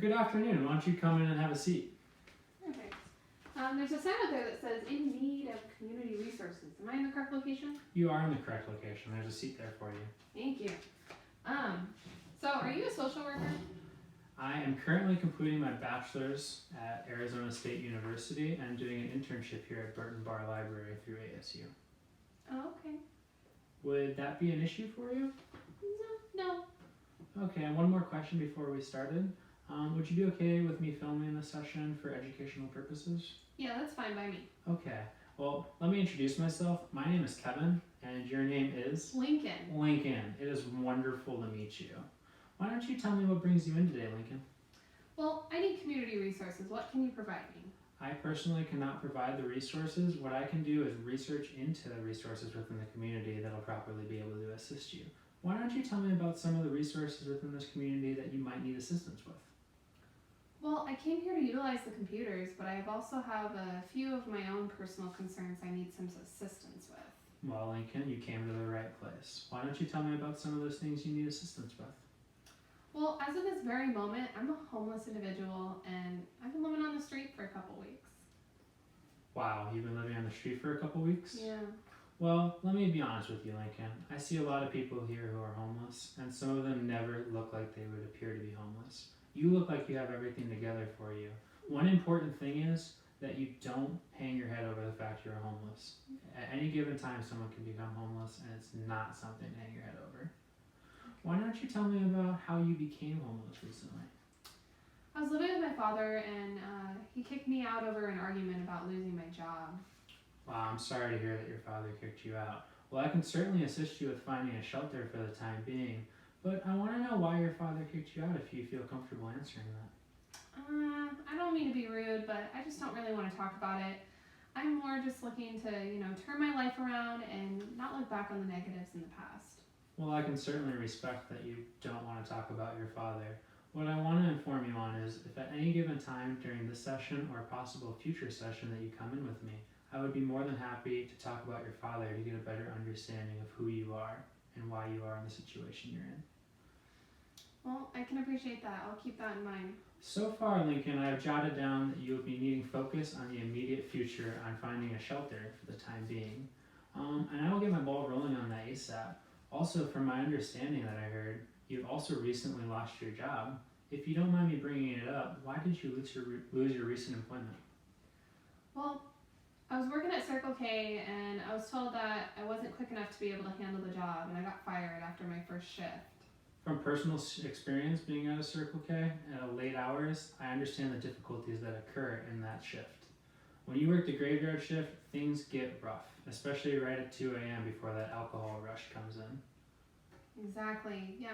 Good afternoon. Why don't you come in and have a seat? Perfect. There's a sign out there that says "In need of community resources." Am I in the correct location? You are in the correct location. There's a seat there for you. Thank you. So are you a social worker? I am currently completing my bachelor's at Arizona State University and doing an internship here at Burton Barr Library through ASU. Oh, okay. Would that be an issue for you? No. Okay, and one more question before we started. Would you be okay with me filming this session for educational purposes? Yeah, that's fine by me. Okay, well, let me introduce myself. My name is Kevin, and your name is? Lincoln. Lincoln. It is wonderful to meet you. Why don't you tell me what brings you in today, Lincoln? Well, I need community resources. What can you provide me? I personally cannot provide the resources. What I can do is research into the resources within the community that will properly be able to assist you. Why don't you tell me about some of the resources within this community that you might need assistance with? Well, I came here to utilize the computers, but I also have a few of my own personal concerns I need some assistance with. Well, Lincoln, you came to the right place. Why don't you tell me about some of those things you need assistance with? Well, as of this very moment, I'm a homeless individual, and I've been living on the street for a couple weeks. Wow, you've been living on the street for a couple weeks? Yeah. Well, let me be honest with you, Lincoln. I see a lot of people here who are homeless, and some of them never look like they would appear to be homeless. You look like you have everything together for you. One important thing is that you don't hang your head over the fact you're homeless. At any given time, someone can become homeless, and it's not something to hang your head over. Why don't you tell me about how you became homeless recently? I was living with my father, and he kicked me out over an argument about losing my job. Wow, I'm sorry to hear that your father kicked you out. Well, I can certainly assist you with finding a shelter for the time being, but I want to know why your father kicked you out if you feel comfortable answering that. I don't mean to be rude, but I just don't really want to talk about it. I'm more just looking to, turn my life around and not look back on the negatives in the past. Well, I can certainly respect that you don't want to talk about your father. What I want to inform you on is if at any given time during this session or a possible future session that you come in with me, I would be more than happy to talk about your father to get a better understanding of who you are and why you are in the situation you're in. Well, I can appreciate that. I'll keep that in mind. So far, Lincoln, I have jotted down that you will be needing focus on the immediate future on finding a shelter for the time being. And I will get my ball rolling on that ASAP. Also, from my understanding that I heard, you've also recently lost your job. If you don't mind me bringing it up, why did you lose your recent employment? Well, I was working at Circle K, and I was told that I wasn't quick enough to be able to handle the job, and I got fired after my first shift. From personal experience being at a Circle K at late hours, I understand the difficulties that occur in that shift. When you work the graveyard shift, things get rough, especially right at 2 a.m. before that alcohol rush comes in. Exactly. Yeah,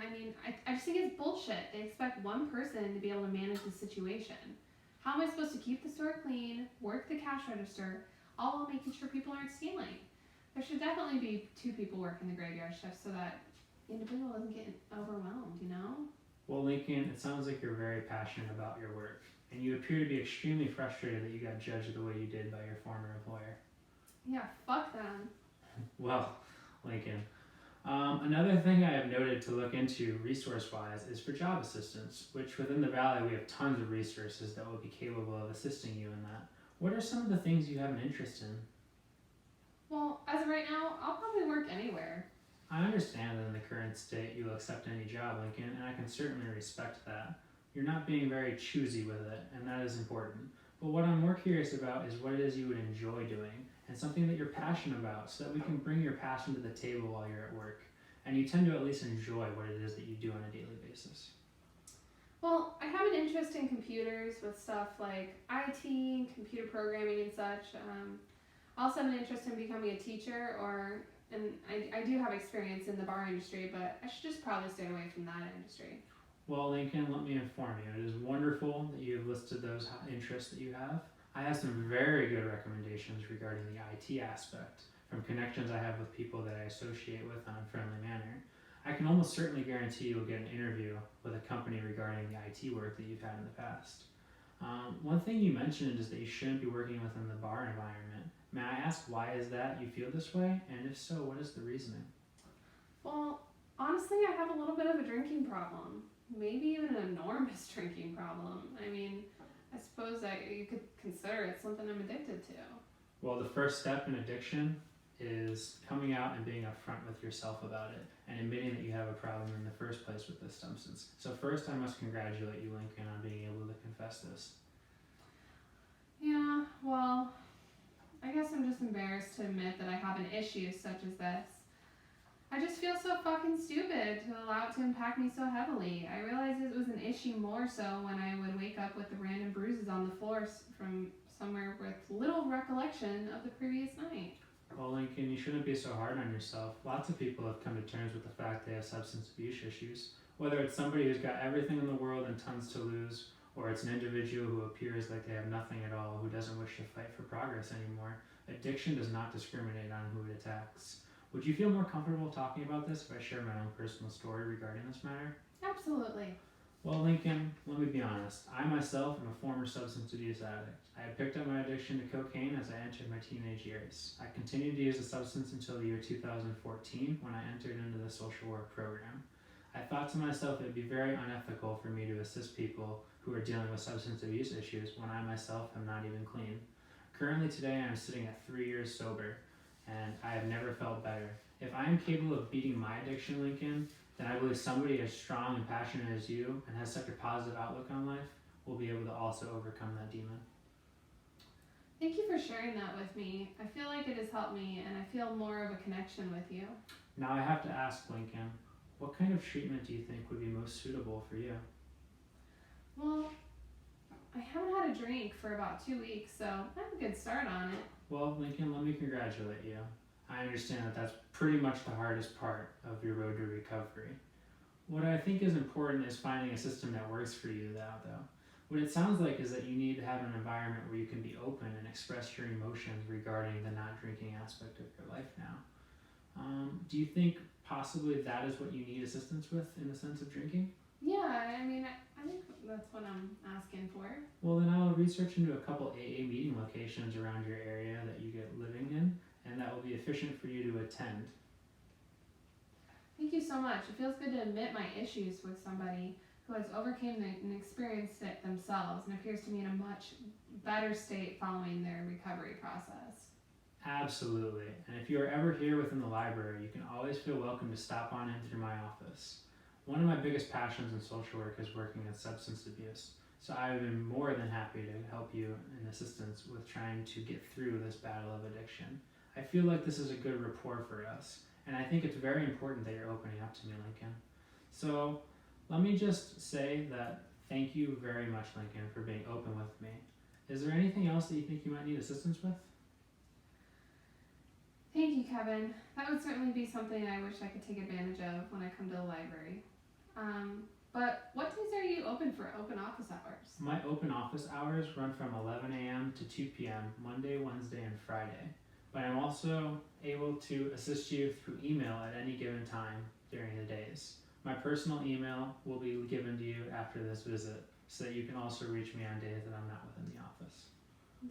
I just think it's bullshit. They expect one person to be able to manage the situation. How am I supposed to keep the store clean, work the cash register, all while making sure people aren't stealing? There should definitely be 2 people working the graveyard shift so that the individual doesn't get overwhelmed, Well, Lincoln, it sounds like you're very passionate about your work, and you appear to be extremely frustrated that you got judged the way you did by your former employer. Yeah, fuck them. Well, Lincoln, another thing I have noted to look into resource-wise is for job assistance, which within the Valley we have tons of resources that will be capable of assisting you in that. What are some of the things you have an interest in? Well, as of right now, I'll probably work anywhere. I understand that in the current state you will accept any job, Lincoln, and I can certainly respect that. You're not being very choosy with it, and that is important. But what I'm more curious about is what it is you would enjoy doing, and something that you're passionate about, so that we can bring your passion to the table while you're at work, and you tend to at least enjoy what it is that you do on a daily basis. Well, I have an interest in computers with stuff like IT and computer programming and such. I also have an interest in becoming a teacher, and I do have experience in the bar industry, but I should just probably stay away from that industry. Well, Lincoln, let me inform you. It is wonderful that you have listed those interests that you have. I have some very good recommendations regarding the IT aspect from connections I have with people that I associate with on a friendly manner. I can almost certainly guarantee you'll get an interview with a company regarding the IT work that you've had in the past. One thing you mentioned is that you shouldn't be working within the bar environment. May I ask why is that you feel this way? And if so, what is the reasoning? Well, honestly, I have a little bit of a drinking problem. maybe even an enormous drinking problem. I mean, I suppose that you could consider it something I'm addicted to. Well, the first step in addiction is coming out and being upfront with yourself about it and admitting that you have a problem in the first place with this substance. So first, I must congratulate you, Lincoln, on being able to confess this. Yeah, well, I guess I'm just embarrassed to admit that I have an issue such as this. I just feel so fucking stupid to allow it to impact me so heavily. I realized it was an issue more so when I would wake up with the random bruises on the floor from somewhere with little recollection of the previous night. Well, Lincoln, you shouldn't be so hard on yourself. Lots of people have come to terms with the fact they have substance abuse issues. Whether it's somebody who's got everything in the world and tons to lose, or it's an individual who appears like they have nothing at all, who doesn't wish to fight for progress anymore, addiction does not discriminate on who it attacks. Would you feel more comfortable talking about this if I share my own personal story regarding this matter? Absolutely. Well, Lincoln, let me be honest. I myself am a former substance abuse addict. I had picked up my addiction to cocaine as I entered my teenage years. I continued to use the substance until the year 2014 when I entered into the social work program. I thought to myself it would be very unethical for me to assist people who are dealing with substance abuse issues when I myself am not even clean. Currently today I am sitting at 3 years sober, and I have never felt better. If I am capable of beating my addiction, Lincoln, then I believe somebody as strong and passionate as you and has such a positive outlook on life will be able to also overcome that demon. Thank you for sharing that with me. I feel like it has helped me, and I feel more of a connection with you. Now I have to ask, Lincoln, what kind of treatment do you think would be most suitable for you? Well, I haven't had a drink for about 2 weeks, so I have a good start on it. Well, Lincoln, let me congratulate you. I understand that that's pretty much the hardest part of your road to recovery. What I think is important is finding a system that works for you, though. What it sounds like is that you need to have an environment where you can be open and express your emotions regarding the not drinking aspect of your life now. Do you think possibly that is what you need assistance with in the sense of drinking? Yeah, I mean, I think that's what I'm asking for. Well, then I'll research into a couple AA meeting locations around your area that you get living in, and that will be efficient for you to attend. Thank you so much. It feels good to admit my issues with somebody who has overcame and experienced it themselves and appears to be in a much better state following their recovery process. Absolutely. And if you are ever here within the library, you can always feel welcome to stop on in through my office. One of my biggest passions in social work is working with substance abuse, so I've been more than happy to help you in assistance with trying to get through this battle of addiction. I feel like this is a good rapport for us, and I think it's very important that you're opening up to me, Lincoln. So let me just say that thank you very much, Lincoln, for being open with me. Is there anything else that you think you might need assistance with? Thank you, Kevin. That would certainly be something I wish I could take advantage of when I come to the library. But what days are you open for open office hours? My open office hours run from 11 a.m. to 2 p.m. Monday, Wednesday, and Friday. But I'm also able to assist you through email at any given time during the days. My personal email will be given to you after this visit, so that you can also reach me on days that I'm not within the office.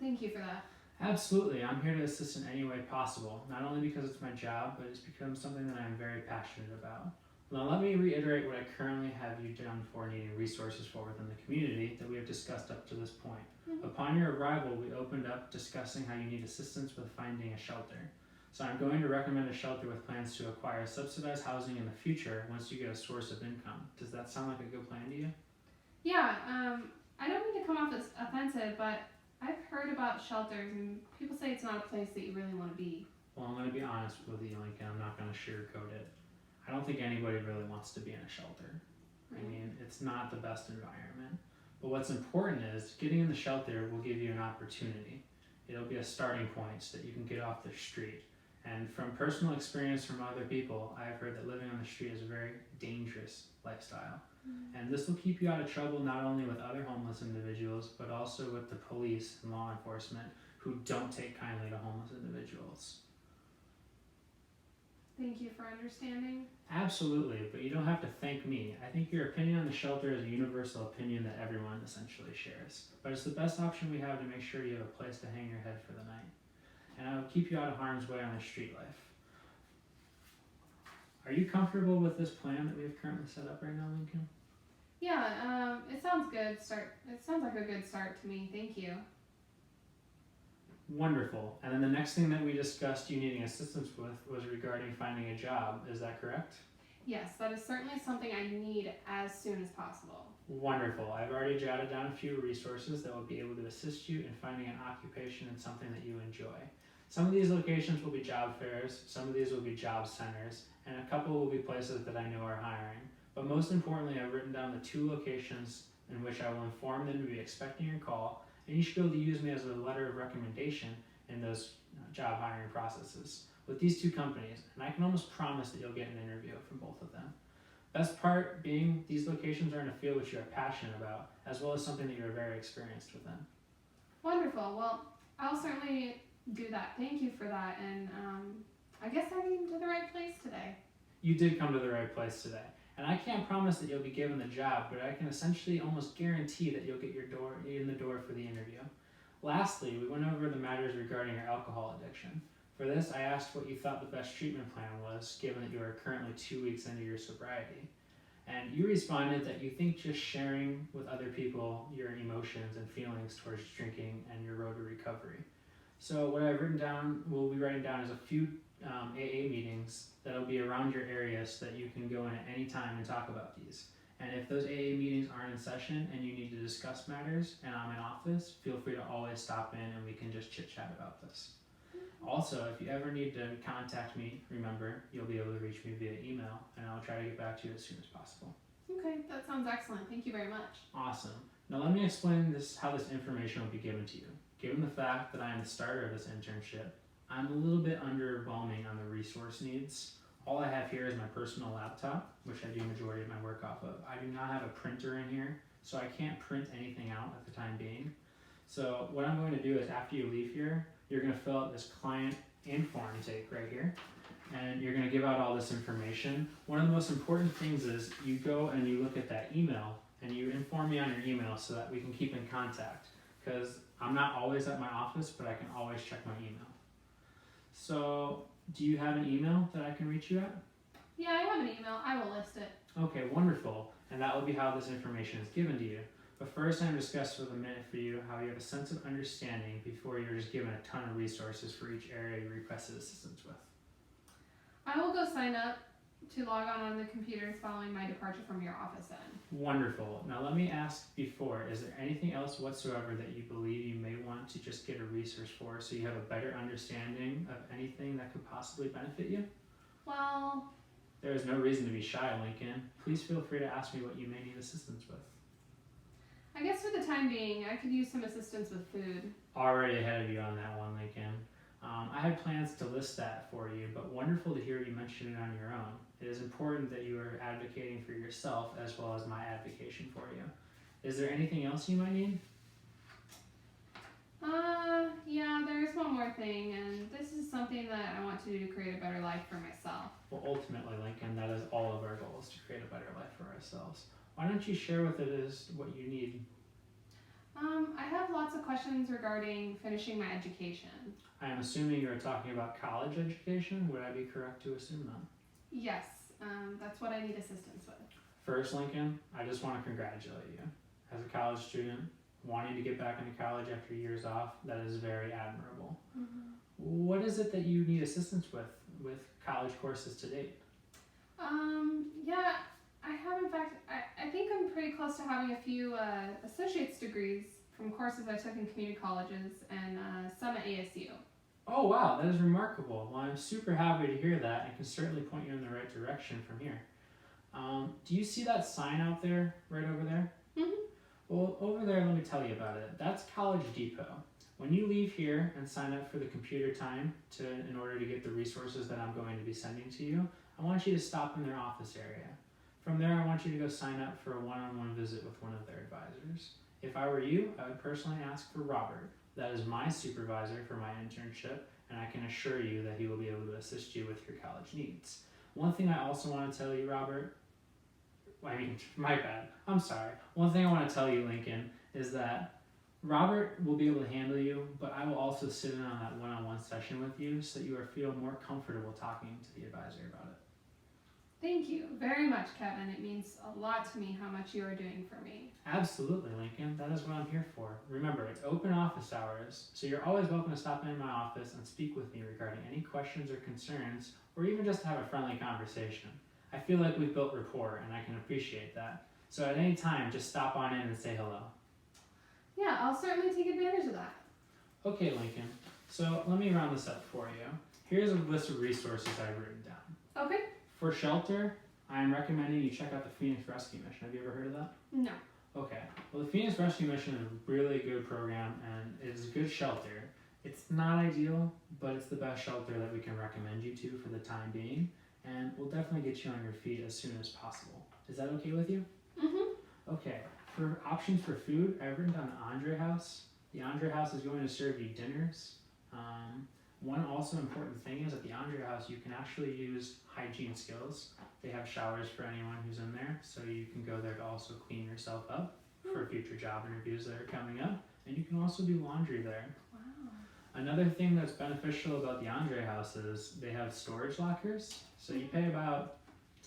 Thank you for that. Absolutely, I'm here to assist in any way possible, not only because it's my job, but it's become something that I'm very passionate about. Now let me reiterate what I currently have you done for needing resources for within the community that we have discussed up to this point. Upon your arrival, we opened up discussing how you need assistance with finding a shelter. So I'm going to recommend a shelter with plans to acquire subsidized housing in the future once you get a source of income. Does that sound like a good plan to you? Yeah, I don't mean to come off as offensive, but I've heard about shelters and people say it's not a place that you really want to be. Well, I'm going to be honest with you, Lincoln. I'm not going to sugarcoat it. I don't think anybody really wants to be in a shelter. I mean, it's not the best environment. But what's important is getting in the shelter will give you an opportunity. It'll be a starting point so that you can get off the street. And from personal experience from other people, I've heard that living on the street is a very dangerous lifestyle. And this will keep you out of trouble not only with other homeless individuals, but also with the police and law enforcement who don't take kindly to homeless individuals. Thank you for understanding. Absolutely, but you don't have to thank me. I think your opinion on the shelter is a universal opinion that everyone essentially shares. But it's the best option we have to make sure you have a place to hang your head for the night. And I will keep you out of harm's way on the street life. Are you comfortable with this plan that we have currently set up right now, Lincoln? Yeah, it sounds good. It sounds like a good start to me. Thank you. Wonderful. And then the next thing that we discussed you needing assistance with was regarding finding a job. Is that correct? Yes, that is certainly something I need as soon as possible. Wonderful. I've already jotted down a few resources that will be able to assist you in finding an occupation and something that you enjoy. Some of these locations will be job fairs, some of these will be job centers, and a couple will be places that I know are hiring. But most importantly, I've written down the 2 locations in which I will inform them to be expecting your call, and you should be able to use me as a letter of recommendation in those job hiring processes with these 2 companies, and I can almost promise that you'll get an interview from both of them. Best part being these locations are in a field which you are passionate about, as well as something that you're very experienced within. Wonderful. Well, I'll certainly do that. Thank you for that. And I guess I came to the right place today. You did come to the right place today. And I can't promise that you'll be given the job, but I can essentially almost guarantee that you'll get in the door for the interview. Lastly, we went over the matters regarding your alcohol addiction. For this, I asked what you thought the best treatment plan was, given that you are currently 2 weeks into your sobriety. And you responded that you think just sharing with other people your emotions and feelings towards drinking and your road to recovery. So what I've written down, we'll be writing down is a few AA meetings that'll be around your area so that you can go in at any time and talk about these. And if those AA meetings aren't in session and you need to discuss matters and I'm in office, feel free to always stop in and we can just chit chat about this. Also, if you ever need to contact me, remember, you'll be able to reach me via email and I'll try to get back to you as soon as possible. Okay, that sounds excellent. Thank you very much. Awesome. Now let me explain how this information will be given to you. Given the fact that I am the starter of this internship, I'm a little bit underwhelming on the resource needs. All I have here is my personal laptop, which I do majority of my work off of. I do not have a printer in here, so I can't print anything out at the time being. So what I'm going to do is after you leave here, you're going to fill out this client info intake right here, and you're going to give out all this information. One of the most important things is you go and you look at that email and you inform me on your email so that we can keep in contact, because I'm not always at my office, but I can always check my email. So do you have an email that I can reach you at? Yeah, I have an email. I will list it. Okay, wonderful. And that will be how this information is given to you. But first, I'm going to discuss for a minute for you how you have a sense of understanding before you're just given a ton of resources for each area you requested assistance with. I will go sign up to log on the computers following my departure from your office then. Wonderful. Now let me ask before, is there anything else whatsoever that you believe you may want to just get a resource for so you have a better understanding of anything that could possibly benefit you? Well, there is no reason to be shy, Lincoln. Please feel free to ask me what you may need assistance with. I guess for the time being, I could use some assistance with food. Already ahead of you on that one, Lincoln. I had plans to list that for you, but wonderful to hear you mention it on your own. It is important that you are advocating for yourself as well as my advocation for you. Is there anything else you might need? Yeah, there's one more thing, and this is something that I want to do to create a better life for myself. Well, ultimately, Lincoln, that is all of our goals, to create a better life for ourselves. Why don't you share with us what you need? I have lots of questions regarding finishing my education. I am assuming you're talking about college education. Would I be correct to assume that? Yes, that's what I need assistance with. First, Lincoln, I just want to congratulate you. As a college student, wanting to get back into college after years off, that is very admirable. Mm-hmm. What is it that you need assistance with college courses to date? Yeah, I have, in fact, I think I'm pretty close to having a few associate's degrees from courses I took in community colleges and some at ASU. Oh wow, that is remarkable. Well, I'm super happy to hear that and can certainly point you in the right direction from here. Do you see that sign out there, right over there? Mm-hmm. Well, over there, let me tell you about it. That's College Depot. When you leave here and sign up for the computer time in order to get the resources that I'm going to be sending to you, I want you to stop in their office area. From there, I want you to go sign up for a one-on-one visit with one of their advisors. If I were you, I would personally ask for Robert. That is my supervisor for my internship, and I can assure you that he will be able to assist you with your college needs. One thing I also want to tell you, Robert, my bad, I'm sorry. One thing I want to tell you, Lincoln, is that Robert will be able to handle you, but I will also sit in on that one-on-one session with you so that you feel more comfortable talking to the advisor about it. Thank you very much, Kevin. It means a lot to me how much you are doing for me. Absolutely, Lincoln. That is what I'm here for. Remember, it's open office hours, so you're always welcome to stop in my office and speak with me regarding any questions or concerns, or even just have a friendly conversation. I feel like we've built rapport, and I can appreciate that. So at any time, just stop on in and say hello. Yeah, I'll certainly take advantage of that. Okay, Lincoln. So let me round this up for you. Here's a list of resources I've written down. Okay. For shelter, I am recommending you check out the Phoenix Rescue Mission. Have you ever heard of that? No. Okay. Well, the Phoenix Rescue Mission is a really good program and it is a good shelter. It's not ideal, but it's the best shelter that we can recommend you to for the time being, and we'll definitely get you on your feet as soon as possible. Is that okay with you? Mm-hmm. Okay. For options for food, I've written down the Andre House. The Andre House is going to serve you dinners. One also important thing is at the Andre House, you can actually use hygiene skills. They have showers for anyone who's in there, so you can go there to also clean yourself up for future job interviews that are coming up. And you can also do laundry there. Wow. Another thing that's beneficial about the Andre House is they have storage lockers. So you pay about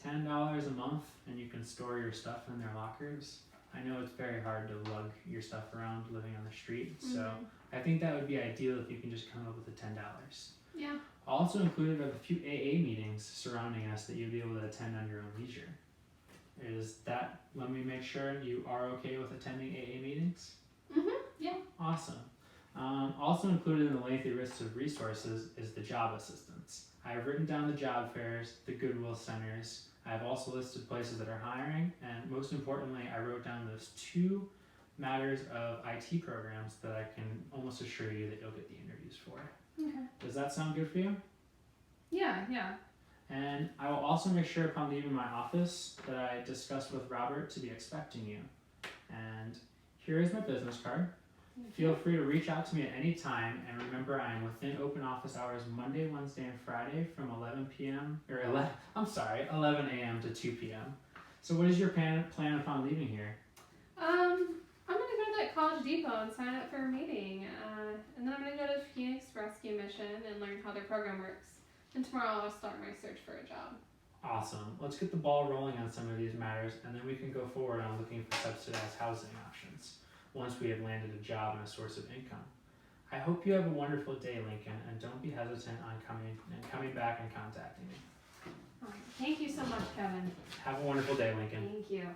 $10 a month and you can store your stuff in their lockers. I know it's very hard to lug your stuff around living on the street, so I think that would be ideal if you can just come up with the $10. Yeah. Also included are the few AA meetings surrounding us that you'll be able to attend on your own leisure. Let me make sure you are okay with attending AA meetings? Mm-hmm. Yeah. Awesome. Also included in the lengthy list of resources is the job assistance. I have written down the job fairs, the Goodwill centers. I have also listed places that are hiring, and most importantly, I wrote down those 2 matters of IT programs that I can almost assure you that you'll get the interviews for. Okay. Does that sound good for you? Yeah, yeah. And I will also make sure upon leaving my office that I discussed with Robert to be expecting you. And here is my business card. Feel free to reach out to me at any time, and remember I am within open office hours Monday, Wednesday, and Friday from 11 a.m. to 2 p.m. So what is your plan upon leaving here? I'm gonna go to that College Depot and sign up for a meeting, and then I'm gonna go to Phoenix Rescue Mission and learn how their program works. And tomorrow I'll start my search for a job. Awesome. Let's get the ball rolling on some of these matters, and then we can go forward on looking for subsidized housing options once we have landed a job and a source of income. I hope you have a wonderful day, Lincoln, and don't be hesitant on coming back and contacting me. All right. Thank you so much, Kevin. Have a wonderful day, Lincoln. Thank you.